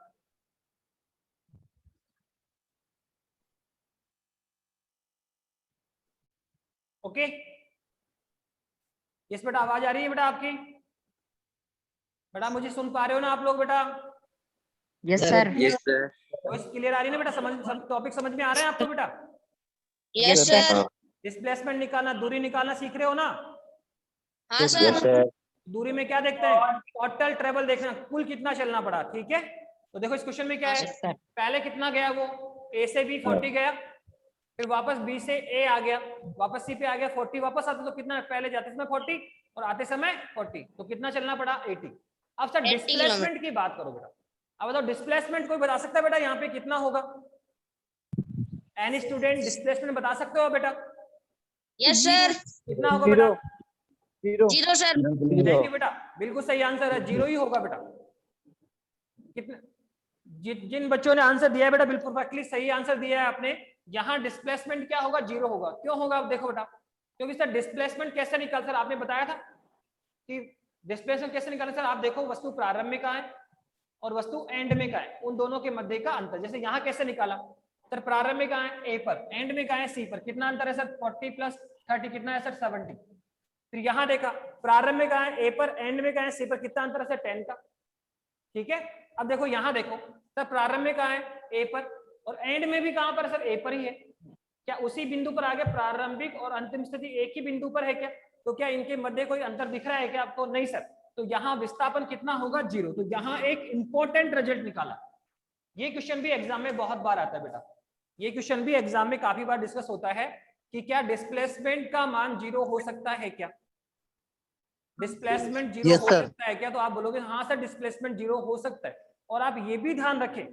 ओके, यस बेटा, आवाज आ रही है बेटा आपकी, बेटा मुझे सुन पा रहे हो ना आप लोग बेटा,
Yes, sir.
Yes, sir.
Voice clear आ रही है ना बेटा, टॉपिक समझ में आ रहे हैं आपको बेटा।
Yes sir.
डिस्प्लेसमेंट निकालना, दूरी निकालना सीख रहे हो ना।
हाँ सर।
Yes, sir.
दूरी में क्या देखते हैं, टोटल ट्रेवल देखना, कुल कितना चलना पड़ा। ठीक है, तो देखो इस क्वेश्चन में क्या है,
Yes, sir.
पहले कितना गया वो, ए से बी 40 गया, फिर वापस बी से ए आ गया, वापस सी पे आ गया 40, वापस आते तो कितना, पहले जाते समय 40 और आते समय 40, तो कितना चलना पड़ा 80। अब सर
80
डिस्प्लेसमेंट की बात करो बेटा। अब बताओ डिस्प्लेसमेंट कोई बता सकता है बेटा यहाँ पे कितना होगा, एनी स्टूडेंट डिस्प्लेसमेंट बता सकते हो बेटा,
यस सर।
कितना होगा बेटा।
Zero sir.
थैंक यू बेटा, बिल्कुल सही आंसर है, 0 ही होगा बेटा। कितना जिन बच्चों ने आंसर दिया है बेटा, बिल्कुल परफेक्टली सही आंसर दिया है आपने। यहाँ डिस्प्लेसमेंट क्या होगा, 0 होगा। क्यों होगा, आप देखो बेटा, क्योंकि सर डिस्प्लेसमेंट कैसे निकाल, सर आपने बताया था कि डिस्प्लेसमेंट कैसे निकालना। सर आप देखो वस्तु प्रारंभ में कहाँ है और वस्तु एंड में कहाँ है, उन दोनों के मध्य का अंतर। जैसे यहाँ कैसे निकाला सर, प्रारंभ में कहाँ है ए पर, एंड में कहाँ है सी पर, कितना अंतर है सर 40 + 30 कितना है सर 70। फिर यहाँ देखा प्रारंभ में कहा है ए पर, एंड में कहा है सी पर, कितना अंतर है सर 10 का। ठीक है, अब देखो यहाँ देखो सर प्रारंभ में कहा है ए पर और एंड में भी कहां पर सर ए पर ही है। क्या उसी बिंदु पर आगे प्रारंभिक और अंतिम स्थिति एक ही बिंदु पर है क्या? तो क्या इनके मध्य कोई अंतर दिख रहा है क्या आपको? नहीं सर। तो यहाँ विस्थापन कितना होगा 0। तो यहाँ एक इंपॉर्टेंट रिजल्ट निकाला। ये क्वेश्चन भी एग्जाम में बहुत बार आता है बेटा, ये क्वेश्चन भी एग्जाम में काफी बार डिस्कस होता है कि क्या डिस्प्लेसमेंट का मान 0 हो सकता है क्या? डिस्प्लेसमेंट 0 हो सकता है क्या? तो आप बोलोगे हाँ सर डिस्प्लेसमेंट 0 हो सकता है। और आप ये भी ध्यान रखें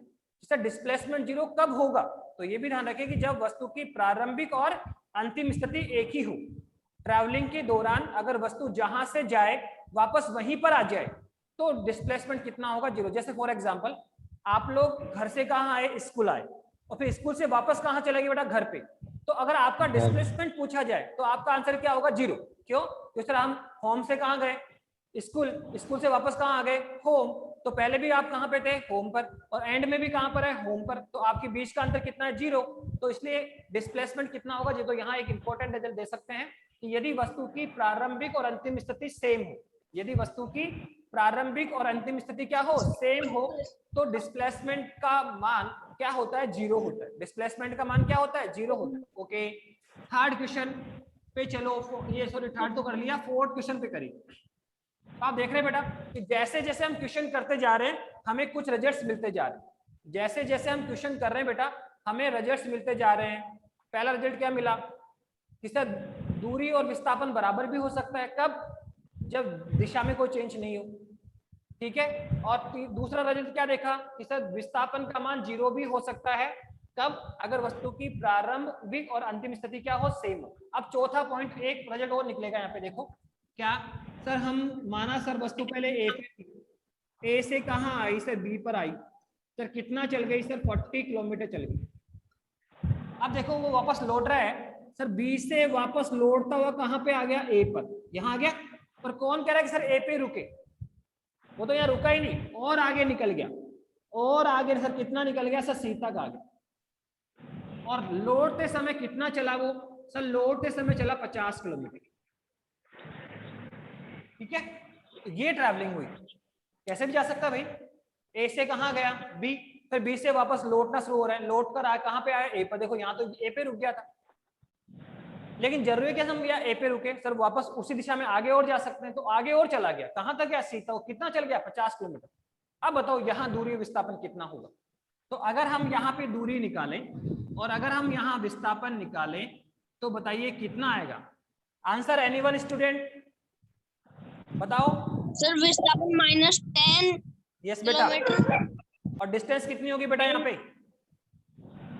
सर डिस्प्लेसमेंट 0 कब होगा? तो ये भी ध्यान रखें कि जब वस्तु की प्रारंभिक और अंतिम स्थिति एक ही हो। ट्रैवलिंग के दौरान अगर वस्तु जहां से जाए वापस वहीं पर आ जाए तो डिस्प्लेसमेंट कितना होगा 0। जैसे फॉर एग्जांपल आप लोग घर से कहाँ आए, स्कूल आए, और फिर स्कूल से वापस कहाँ चले गए बेटा, घर पे। तो अगर आपका डिस्प्लेसमेंट पूछा जाए तो आपका आंसर क्या होगा 0। क्यों? तो सर हम होम से कहाँ गए, स्कूल, स्कूल से वापस कहाँ आ गए, होम। तो पहले भी आप कहाँ पे थे, होम पर, और एंड में भी कहाँ पर है, होम पर। तो आपके बीच का अंतर कितना है 0। तो इसलिए डिस्प्लेसमेंट कितना होगा 0। तो यहाँ एक इंपॉर्टेंट रिजल्ट दे सकते हैं कि यदि वस्तु की प्रारंभिक और अंतिम स्थिति सेम हो, यदि वस्तु की प्रारंभिक और अंतिम स्थिति क्या हो, सेम हो, तो डिस्प्लेसमेंट का मान क्या होता है 0 होता है। डिस्प्लेसमेंट का मान क्या होता है 0 होता है। ओके, थर्ड क्वेश्चन पे चलो, ये सॉरी थर्ड तो कर लिया, फोर्थ क्वेश्चन पे करिए। आप देख रहे हैं बेटा कि जैसे जैसे हम क्वेश्चन करते जा रहे हैं हमें कुछ रिजल्ट्स मिलते जा रहे हैं। जैसे जैसे हम क्वेश्चन कर रहे हैं बेटा हमें रिजल्ट्स मिलते जा रहे हैं। पहला रिजल्ट क्या मिला कि सर दूरी और विस्थापन बराबर भी हो सकता है। कब? जब दिशा में कोई चेंज नहीं हो। ठीक है, और दूसरा रिजल्ट क्या देखा कि सर विस्थापन का मान 0 भी हो सकता है। कब? अगर वस्तु की प्रारंभिक और अंतिम स्थिति क्या हो, सेम हो। अब चौथा पॉइंट एक रिजल्ट और निकलेगा यहाँ पे, देखो क्या सर, हम माना सर वस्तु पहले ए पे थी, ए से कहाँ आई सर, बी पर आई। सर कितना चल गई सर, 40 किलोमीटर चल गई। अब देखो वो वापस लौट रहा है सर, बी से वापस लौटता हुआ कहाँ पे आ गया, ए पर, यहाँ आ गया। पर कौन कह रहा है कि सर ए पे रुके? वो तो यहाँ रुका ही नहीं, और आगे निकल गया, और आगे सर कितना निकल गया सर, सी तक आ गया। और लौटते समय कितना चला वो सर, लौटते समय चला 50 किलोमीटर। ठीक है, तो ये ट्रैवलिंग हुई। कैसे भी जा सकता भाई, ए से कहाँ गया, बी, फिर बी से वापस लौटना शुरू हो रहा है, लौट कर आया कहाँ पे आया, ए पर। देखो यहाँ तो ए पे रुक गया था, लेकिन जरूरी है कि हम यहाँ ए पे रुके सर, वापस उसी दिशा में आगे और जा सकते हैं। तो आगे और चला गया, कहाँ तक गया, सी तक। कितना चल गया, 50 किलोमीटर। अब बताओ यहाँ दूरी विस्थापन कितना होगा? तो अगर हम यहाँ पे दूरी निकालें और अगर हम यहाँ विस्थापन निकालें तो बताइए कितना आएगा आंसर? एनीवन स्टूडेंट बताओ।
सर विस्थापन -10
यस बेटा।
किलोमीटर।
और डिस्टेंस कितनी होगी बेटा यहाँ पे?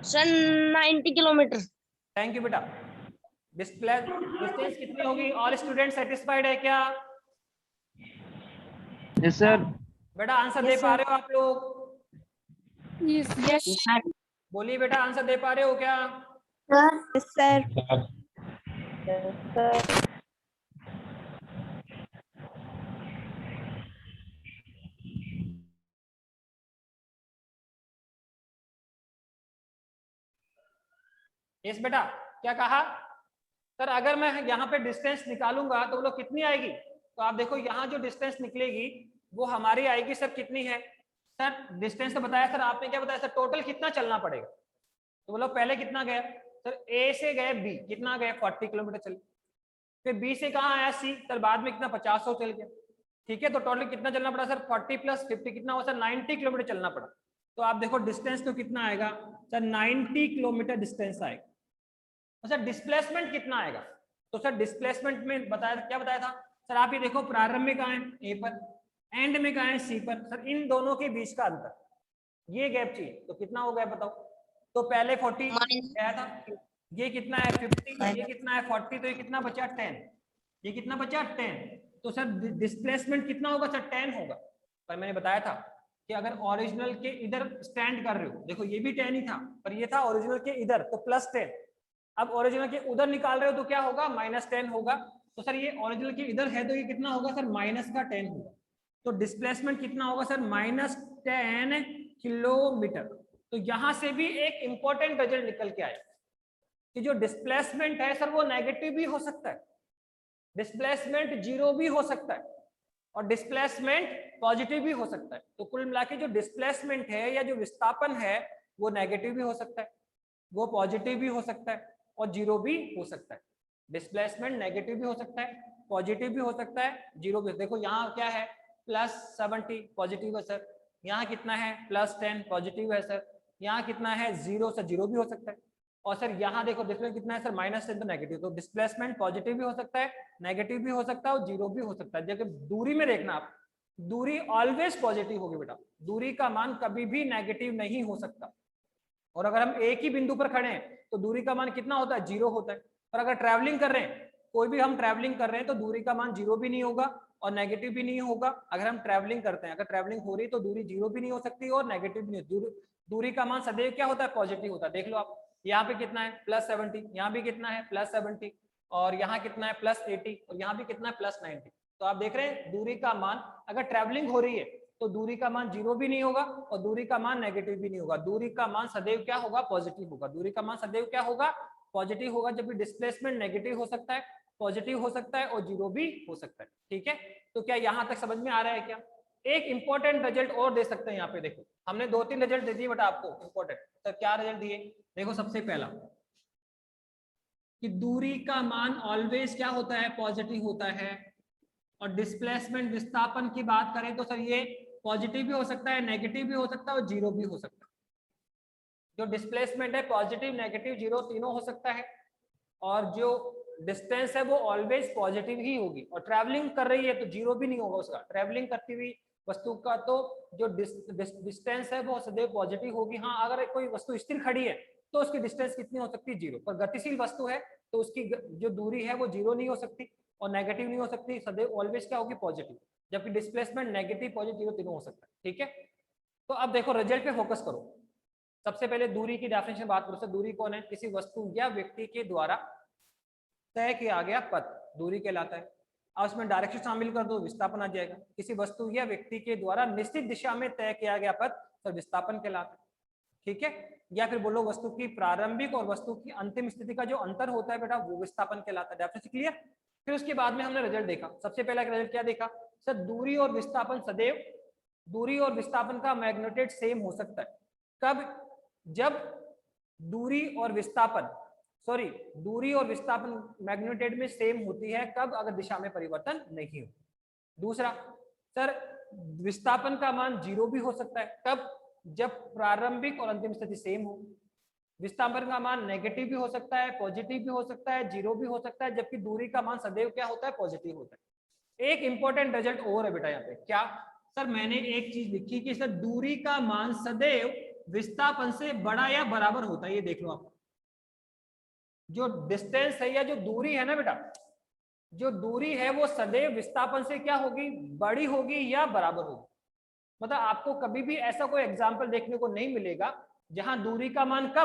Sir 90 kilometre.
थैंक यू बेटा। डिस्टेंस कितनी होगी? ऑल स्टूडेंट सेटिस्फाइड है क्या?
Yes sir.
बेटा आंसर दे पा रहे हो आप लोग?
Yes sir.
बोलिए बेटा, आंसर दे पा रहे हो क्या?
Yes sir.
यस बेटा, क्या कहा सर? अगर मैं यहाँ पे डिस्टेंस निकालूंगा तो वो लोग कितनी आएगी? तो आप देखो यहाँ जो डिस्टेंस निकलेगी वो हमारी आएगी सर, कितनी है सर? डिस्टेंस तो बताया सर, आपने क्या बताया सर, टोटल कितना चलना पड़ेगा? तो बोलो पहले कितना गया सर, ए से गए बी, कितना गए 40 किलोमीटर चले। फिर बी से कहाँ आया सी सर, बाद में कितना 50 चल गया। ठीक है, तो टोटल कितना चलना पड़ा सर, 40 + 50 कितना हुआ सर, 90 किलोमीटर चलना पड़ा। तो आप देखो डिस्टेंस तो कितना आएगा सर, 90 किलोमीटर डिस्टेंस आएगा। तो सर डिस्प्लेसमेंट कितना आएगा? तो सर डिस्प्लेसमेंट में बताया, क्या बताया था सर, आप ये देखो प्रारंभ में कहाँ है, ए पर, एंड में कहाँ है, सी पर। सर इन दोनों के बीच का अंतर, ये गैप चाहिए, तो कितना हो गया बताओ? तो पहले 40 गया था, ये कितना है 50, ये कितना है 40, तो ये कितना बचा 10, ये कितना बचा 10। तो सर डिस्प्लेसमेंट कितना होगा सर, 10 होगा। पर मैंने बताया था कि अगर ओरिजिनल के इधर स्टैंड कर रहे हो, देखो ये भी 10 ही था, पर ये था ओरिजिनल के इधर, तो +10। अब ओरिजिनल के उधर निकाल रहे हो तो क्या होगा, -10 होगा। तो सर ये ओरिजिनल के इधर है तो ये कितना होगा सर, -10 होगा। तो डिस्प्लेसमेंट कितना होगा सर, -10 किलोमीटर। तो यहां से भी एक इंपॉर्टेंट रिजल्ट निकल के आया कि जो डिस्प्लेसमेंट है सर वो नेगेटिव भी हो सकता है। डिस्प्लेसमेंट जीरो भी हो सकता है और डिस्प्लेसमेंट पॉजिटिव भी हो सकता है। तो कुल मिला के जो डिस्प्लेसमेंट है या जो विस्थापन है वो नेगेटिव भी हो सकता है, वो पॉजिटिव भी हो सकता है और जीरो भी हो सकता है। डिस्प्लेसमेंट नेगेटिव भी हो सकता है, पॉजिटिव भी हो सकता है, जीरो भी। देखो यहाँ क्या है +70 पॉजिटिव है सर, यहाँ कितना है +10 पॉजिटिव है सर, यहाँ कितना है 0 से 0 भी हो सकता है, और सर यहाँ देखो डिस्प्लेसमेंट कितना है सर -10 तो नेगेटिव। तो डिस्प्लेसमेंट पॉजिटिव भी हो सकता है, नेगेटिव भी हो सकता है और जीरो भी हो सकता है। जबकि दूरी में देखना आप, दूरी ऑलवेज पॉजिटिव होगी बेटा, दूरी का मान कभी भी नेगेटिव नहीं हो सकता। और अगर हम एक ही बिंदु पर खड़े हैं तो दूरी का मान कितना होता है 0 होता है। और अगर ट्रैवलिंग कर रहे हैं, कोई भी हम ट्रैवलिंग कर रहे हैं तो दूरी का मान 0 भी नहीं होगा और नेगेटिव भी नहीं होगा। अगर हम ट्रैवलिंग करते हैं, अगर ट्रैवलिंग हो रही है तो दूरी 0 भी नहीं हो सकती और नेगेटिव भी नहीं। दूरी का मान सदैव क्या होता है पॉजिटिव होता है। देख लो आप, यहाँ पे कितना है +70, यहाँ भी कितना है +70 और यहाँ कितना है +80 और यहाँ भी कितना है +90। तो आप देख रहे हैं दूरी का मान अगर ट्रैवलिंग हो रही है तो दूरी का मान 0 भी नहीं होगा और दूरी का मान नेगेटिव भी नहीं होगा। दूरी का मान सदैव क्या होगा पॉजिटिव होगा। दूरी का मान सदैव क्या होगा पॉजिटिव होगा। जबकि डिस्प्लेसमेंट नेगेटिव हो सकता है, पॉजिटिव हो सकता है और जीरो भी हो सकता है। ठीक है, तो क्या यहाँ तक समझ में आ रहा है क्या? एक इंपॉर्टेंट रिजल्ट और दे सकते हैं यहाँ पे। देखो हमने 2-3 रिजल्ट दे दिए बेटा आपको इंपॉर्टेंट। तो क्या रिजल्ट दिए देखो, सबसे पहला कि दूरी का मान ऑलवेज क्या होता है पॉजिटिव होता है और डिस्प्लेसमेंट विस्थापन की बात करें तो सर ये पॉजिटिव भी हो सकता है, नेगेटिव भी हो सकता है और जीरो भी हो सकता है। जो डिस्प्लेसमेंट है पॉजिटिव, नेगेटिव, जीरो तीनों हो सकता है और जो डिस्टेंस है वो ऑलवेज पॉजिटिव ही होगी। और ट्रैवलिंग कर रही है तो जीरो भी नहीं होगा उसका। ट्रैवलिंग करती हुई वस्तु का तो जो डिस्टेंस है वो सदैव पॉजिटिव होगी। हाँ, अगर कोई वस्तु स्थिर खड़ी है तो उसकी डिस्टेंस कितनी हो सकती है 0। पर गतिशील वस्तु है तो उसकी जो दूरी है वो 0 नहीं हो सकती और नेगेटिव नहीं हो सकती, सदैव ऑलवेज क्या होगी पॉजिटिव। जबकि डिस्प्लेसमेंट नेगेटिव, पॉजिटिव, जीरो तीनों हो सकता है। ठीक है, तो अब देखो रिजल्ट पे फोकस करो। सबसे पहले दूरी की डेफिनेशन बात करो। दूरी कौन है? किसी वस्तु या व्यक्ति के द्वारा तय किया गया पथ दूरी कहलाता है। अब उसमें डायरेक्शन शामिल कर दो, विस्थापन आ जाएगा। किसी वस्तु या व्यक्ति के द्वारा निश्चित दिशा में तय किया गया पथ तो विस्थापन कहलाता है। ठीक है, या फिर बोलो वस्तु की प्रारंभिक और वस्तु की अंतिम स्थिति का जो अंतर होता है बेटा वो विस्थापन कहलाता है। Definition clear? फिर उसके बाद में हमने रिजल्ट देखा। सबसे पहला रिजल्ट क्या देखा सर? दूरी और विस्थापन सदैव, दूरी और विस्थापन का मैग्नीट्यूड सेम हो सकता है। कब? जब दूरी और विस्थापन मैग्नीट्यूड में सेम होती है। कब? अगर दिशा में परिवर्तन नहीं हो। दूसरा सर, विस्थापन का मान 0 भी हो सकता है। कब? जब प्रारंभिक और अंतिम स्थिति सेम हो। विस्थापन का मान नेगेटिव भी हो सकता है, पॉजिटिव भी हो सकता है, जीरो भी हो सकता है। जबकि दूरी का मान सदैव क्या होता है पॉजिटिव होता है। एक इंपॉर्टेंट रिजल्ट और है बेटा यहाँ पे। क्या सर? मैंने एक चीज लिखी कि सर दूरी का मान सदैव विस्थापन से बड़ा या बराबर होता है। ये देख लो आप, जो डिस्टेंस है या जो दूरी है ना बेटा, जो दूरी है वो सदैव विस्थापन से क्या होगी? बड़ी होगी या बराबर होगी। मतलब आपको कभी भी ऐसा कोई एग्जाम्पल देखने को नहीं मिलेगा जहां दूरी का मान कब